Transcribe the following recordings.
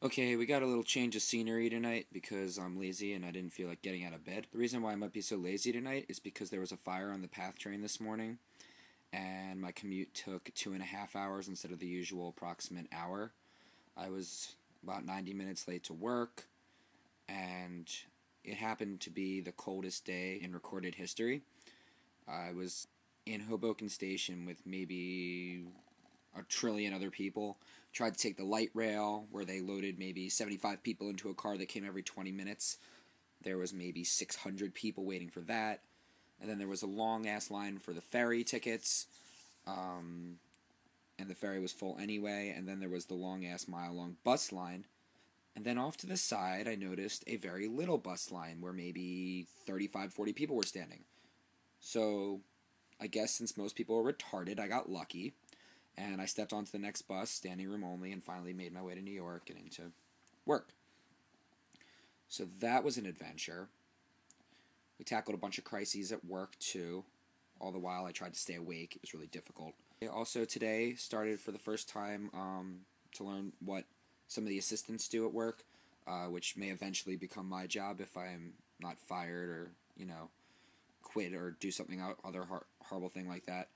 Okay, we got a little change of scenery tonight because I'm lazy and I didn't feel like getting out of bed. The reason why I might be so lazy tonight is because there was a fire on the PATH train this morning, and my commute took 2.5 hours instead of the usual approximate hour. I was about 90 minutes late to work, and it happened to be the coldest day in recorded history. I was in Hoboken Station with maybe a trillion other people. Tried to take the light rail where they loaded maybe 75 people into a car that came every 20 minutes. There was maybe 600 people waiting for that. And then there was a long-ass line for the ferry tickets. And the ferry was full anyway. And then there was the long-ass mile-long bus line. And then off to the side, I noticed a very little bus line where maybe 35, 40 people were standing. So I guess since most people were retarded, I got lucky. And I stepped onto the next bus, standing room only, and finally made my way to New York and into work. So that was an adventure. We tackled a bunch of crises at work, too. All the while I tried to stay awake. It was really difficult. I also today started for the first time to learn what some of the assistants do at work, which may eventually become my job if I'm not fired or, quit or do something other horrible thing like that.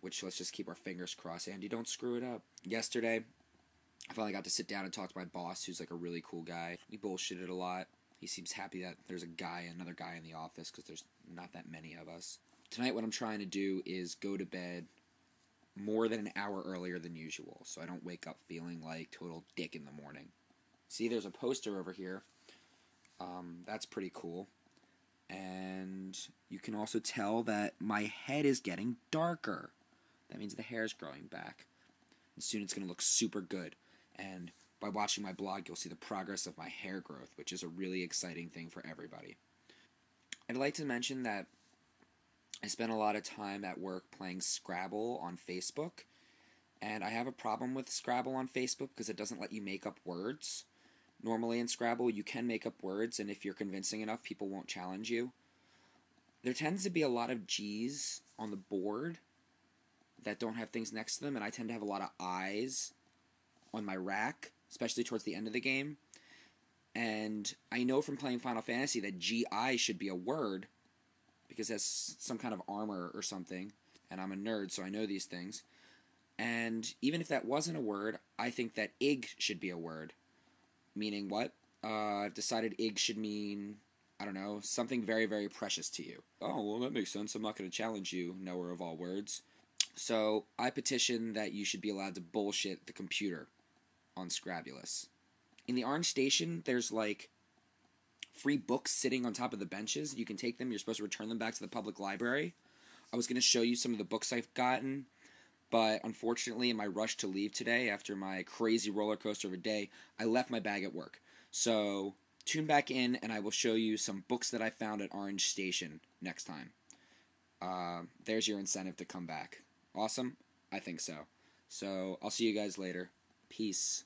Which, let's just keep our fingers crossed. Andy, don't screw it up. Yesterday, I finally got to sit down and talk to my boss, who's like a really cool guy. We bullshitted a lot. He seems happy that there's another guy in the office, because there's not that many of us. Tonight, what I'm trying to do is go to bed more than an hour earlier than usual, so I don't wake up feeling like total dick in the morning. See, there's a poster over here. That's pretty cool. And you can also tell that my head is getting darker. That means the hair is growing back. And soon it's going to look super good. And by watching my blog, you'll see the progress of my hair growth, which is a really exciting thing for everybody. I'd like to mention that I spent a lot of time at work playing Scrabble on Facebook. And I have a problem with Scrabble on Facebook because it doesn't let you make up words. Normally in Scrabble, you can make up words, and if you're convincing enough, people won't challenge you. There tends to be a lot of G's on the board that don't have things next to them, and I tend to have a lot of I's on my rack, especially towards the end of the game. And I know from playing Final Fantasy that GI should be a word, because that's some kind of armor or something, and I'm a nerd, so I know these things. And even if that wasn't a word, I think that IG should be a word. Meaning what? I've decided IG should mean, I don't know, something very, very precious to you. Oh, well, that makes sense. I'm not going to challenge you, knower of all words. So I petition that you should be allowed to bullshit the computer on Scrabulous. In the Orange Station, there's like free books sitting on top of the benches. You can take them. You're supposed to return them back to the public library. I was going to show you some of the books I've gotten, but unfortunately, in my rush to leave today, after my crazy roller coaster of a day, I left my bag at work. So tune back in, and I will show you some books that I found at Orange Station next time. There's your incentive to come back. Awesome? I think so. So I'll see you guys later. Peace.